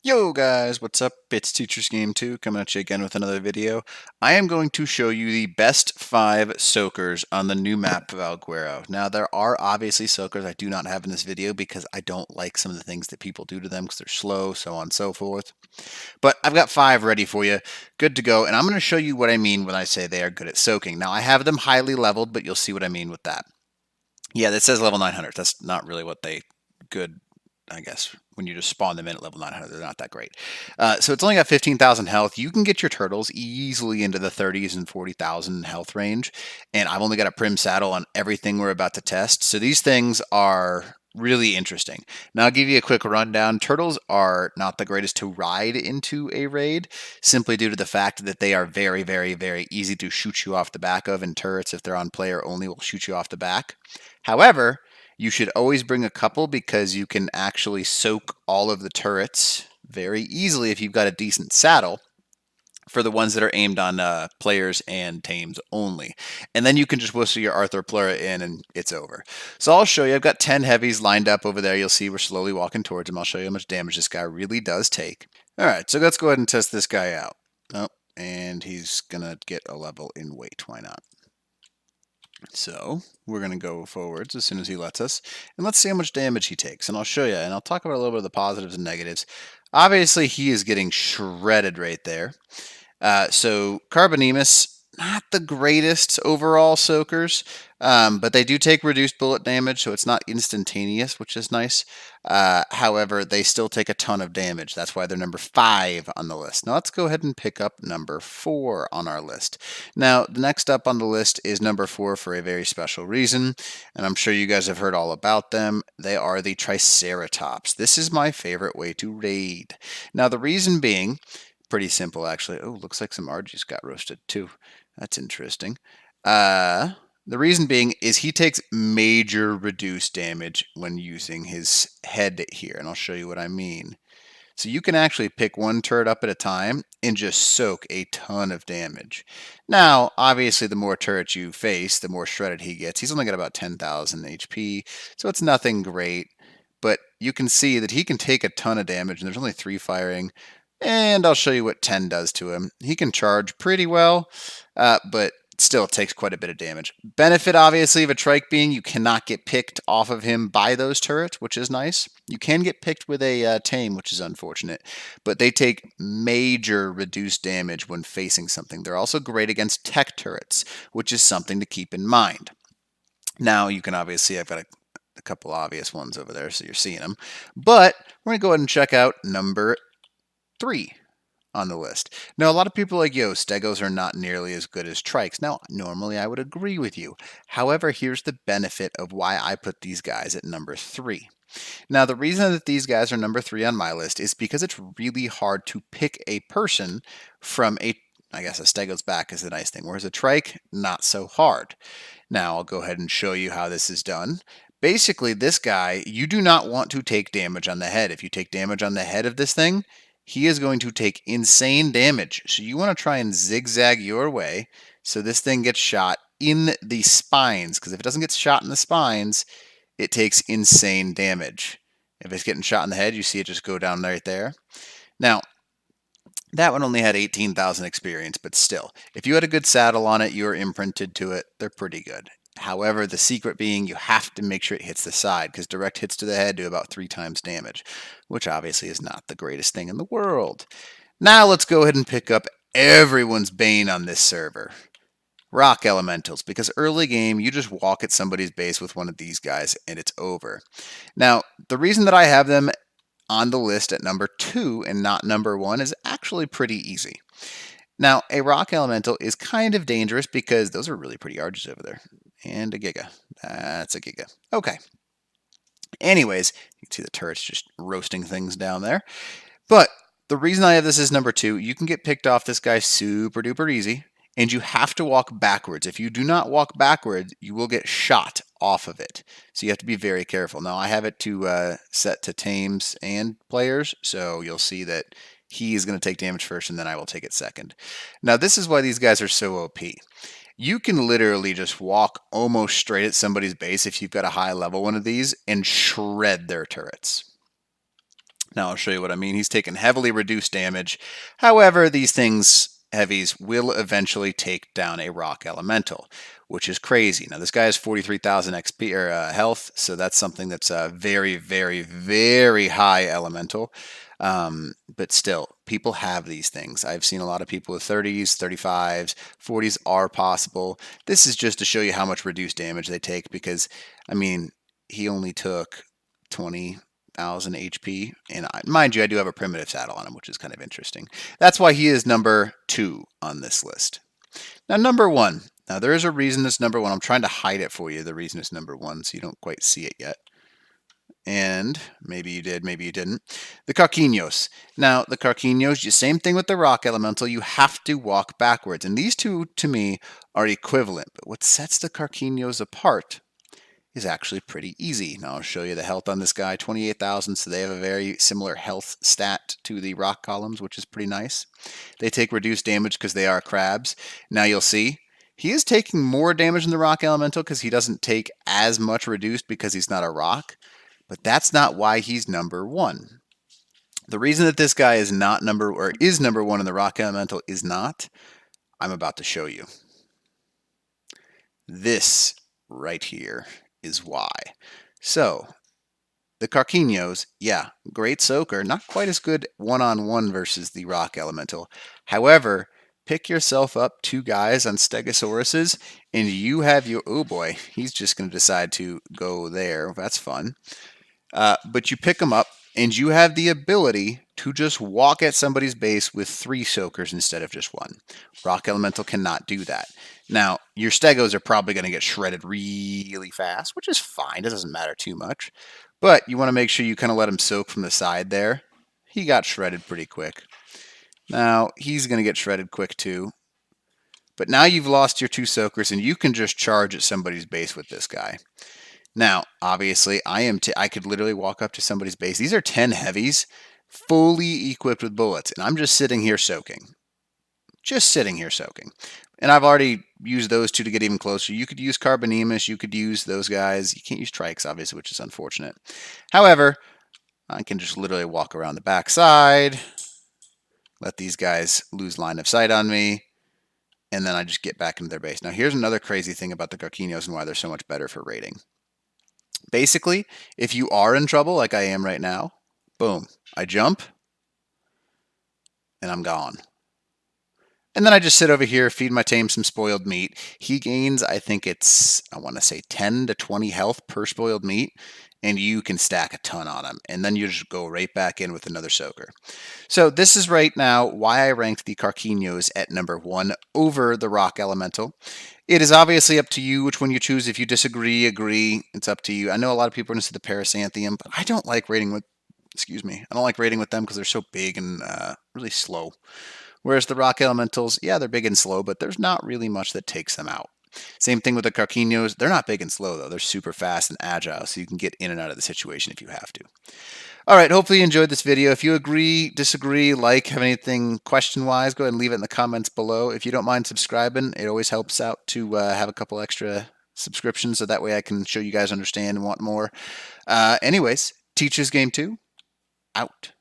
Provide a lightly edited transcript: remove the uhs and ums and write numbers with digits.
Yo guys, what's up? It's Teacher's Game 2 coming at you again with another video. I am going to show you the best 5 soakers on the new map Valguero. Now there are obviously soakers I do not have in this video because I don't like some of the things that people do to them because they're slow, so on and so forth. But I've got 5 ready for you, good to go, and I'm going to show you what I mean when I say they are good at soaking. Now I have them highly leveled, but you'll see what I mean with that. Yeah, that says level 900. That's not really what they good, I guess, when you just spawn them in at level 900, they're not that great. So it's only got 15,000 health. You can get your turtles easily into the 30s and 40,000 health range. And I've only got a prim saddle on everything we're about to test. So these things are really interesting. Now I'll give you a quick rundown. Turtles are not the greatest to ride into a raid, simply due to the fact that they are very, very, very easy to shoot you off the back of, and turrets, if they're on player only, will shoot you off the back. However, you should always bring a couple because you can actually soak all of the turrets very easily if you've got a decent saddle for the ones that are aimed on players and tames only. And then you can just whistle your Arthropleura in and it's over. So I'll show you. I've got 10 heavies lined up over there. You'll see we're slowly walking towards them. I'll show you how much damage this guy really does take. All right, so let's go ahead and test this guy out. Oh, and he's going to get a level in weight. Why not? So we're going to go forwards as soon as he lets us, and let's see how much damage he takes, and I'll show you, and I'll talk about a little bit of the positives and negatives. Obviously, he is getting shredded right there. So Carbonemus, not the greatest overall soakers, but they do take reduced bullet damage, so it's not instantaneous, which is nice. However, they still take a ton of damage. That's why they're number 5 on the list. Now let's go ahead and pick up number 4 on our list. Now, the next up on the list is number 4 for a very special reason, and I'm sure you guys have heard all about them. They are the Triceratops. This is my favorite way to raid. Now, the reason being, pretty simple, actually. Oh, looks like some Argies got roasted, too. That's interesting. The reason being is he takes major reduced damage when using his head here, and I'll show you what I mean. So you can actually pick one turret up at a time and just soak a ton of damage. Now, obviously, the more turrets you face, the more shredded he gets. He's only got about 10,000 HP, so it's nothing great. But you can see that he can take a ton of damage, and there's only 3 firing. And I'll show you what 10 does to him. He can charge pretty well, but still takes quite a bit of damage. Benefit, obviously, of a trike being you cannot get picked off of him by those turrets, which is nice. You can get picked with a tame, which is unfortunate, but they take major reduced damage when facing something. They're also great against tech turrets, which is something to keep in mind. Now, you can obviously, I've got a couple obvious ones over there, so you're seeing them. But we're going to go ahead and check out number 3 on the list. Now, a lot of people are like, yo, Stegos are not nearly as good as Trikes. Now, normally I would agree with you. However, here's the benefit of why I put these guys at number 3. Now, the reason that these guys are number 3 on my list is because it's really hard to pick a person from I guess a Stegos back is the nice thing, whereas a Trike, not so hard. Now, I'll go ahead and show you how this is done. Basically, this guy, you do not want to take damage on the head. If you take damage on the head of this thing, he is going to take insane damage. So you want to try and zigzag your way so this thing gets shot in the spines, because if it doesn't get shot in the spines, it takes insane damage. If it's getting shot in the head, you see it just go down right there. Now, that one only had 18,000 experience, but still, if you had a good saddle on it, you were imprinted to it, they're pretty good. However, the secret being you have to make sure it hits the side, because direct hits to the head do about 3 times damage, which obviously is not the greatest thing in the world. Now let's go ahead and pick up everyone's bane on this server. Rock elementals, because early game you just walk at somebody's base with one of these guys and it's over. Now, the reason that I have them on the list at number 2 and not number 1 is actually pretty easy. Now, a rock elemental is kind of dangerous because those are really pretty arches over there. And a giga. That's a giga. Okay. Anyways, you can see the turrets just roasting things down there. But the reason I have this as number 2, you can get picked off this guy super duper easy, and you have to walk backwards. If you do not walk backwards, you will get shot off of it. So you have to be very careful. Now, I have it to set to tames and players, so you'll see that he is going to take damage first, and then I will take it second. Now, this is why these guys are so OP. You can literally just walk almost straight at somebody's base if you've got a high level one of these and shred their turrets. Now I'll show you what I mean. He's taken heavily reduced damage. However, these things, heavies, will eventually take down a rock elemental, which is crazy. Now this guy has 43,000 XP or health, so that's something that's a very, very, very high elemental. But still, people have these things. I've seen a lot of people with 30s, 35s, 40s are possible. This is just to show you how much reduced damage they take because, I mean, he only took 20,000 HP. And mind you, I do have a primitive saddle on him, which is kind of interesting. That's why he is number 2 on this list. Now, number 1. Now, there is a reason it's number 1. I'm trying to hide it for you, the reason it's number 1, so you don't quite see it yet. And maybe you did, maybe you didn't. The Karkinos. Now, the Karkinos, same thing with the rock elemental. You have to walk backwards. And these two, to me, are equivalent. But what sets the Karkinos apart is actually pretty easy. Now I'll show you the health on this guy, 28,000, so they have a very similar health stat to the rock columns, which is pretty nice. They take reduced damage because they are crabs. Now you'll see, he is taking more damage than the rock elemental because he doesn't take as much reduced because he's not a rock, but that's not why he's number 1. The reason that this guy is not number 1 and the rock elemental is not, I'm about to show you. This right here is why. So, the Karkinos, yeah, great soaker, not quite as good one-on-one versus the rock elemental. However, pick yourself up 2 guys on Stegosauruses, and you have your, oh boy, he's just going to decide to go there. That's fun. But you pick them up, and you have the ability to just walk at somebody's base with 3 soakers instead of just 1. Rock elemental cannot do that. Now, your stegos are probably going to get shredded really fast, which is fine. It doesn't matter too much. But you want to make sure you kind of let him soak from the side there. He got shredded pretty quick. Now, he's going to get shredded quick too. But now you've lost your 2 soakers, and you can just charge at somebody's base with this guy. Now, obviously, I could literally walk up to somebody's base. These are 10 heavies, fully equipped with bullets, and I'm just sitting here soaking. Just sitting here soaking. And I've already used those 2 to get even closer. You could use Carbonemus, you could use those guys. You can't use Trikes, obviously, which is unfortunate. However, I can just literally walk around the backside, let these guys lose line of sight on me, and then I just get back into their base. Now, here's another crazy thing about the Karkinos and why they're so much better for raiding. Basically, if you are in trouble, like I am right now, boom, I jump, and I'm gone. And then I just sit over here, feed my tame some spoiled meat. He gains, I think it's, I want to say 10 to 20 health per spoiled meat, and you can stack a ton on him. And then you just go right back in with another soaker. So this is right now why I ranked the Karkinos at number 1 over the rock elemental. It is obviously up to you which one you choose. If you disagree, agree, it's up to you. I know a lot of people are going to say the Paraxanthium, but I don't like raiding with, I don't like raiding with them because they're so big and really slow. Whereas the rock elementals, yeah, they're big and slow, but there's not really much that takes them out. Same thing with the Karkinos. They're not big and slow, though. They're super fast and agile, so you can get in and out of the situation if you have to. All right, hopefully you enjoyed this video. If you agree, disagree, have anything question-wise, go ahead and leave it in the comments below. If you don't mind subscribing, it always helps out to have a couple extra subscriptions, so that way I can show you guys understand and want more. Anyways, Teacher's Game 2, out.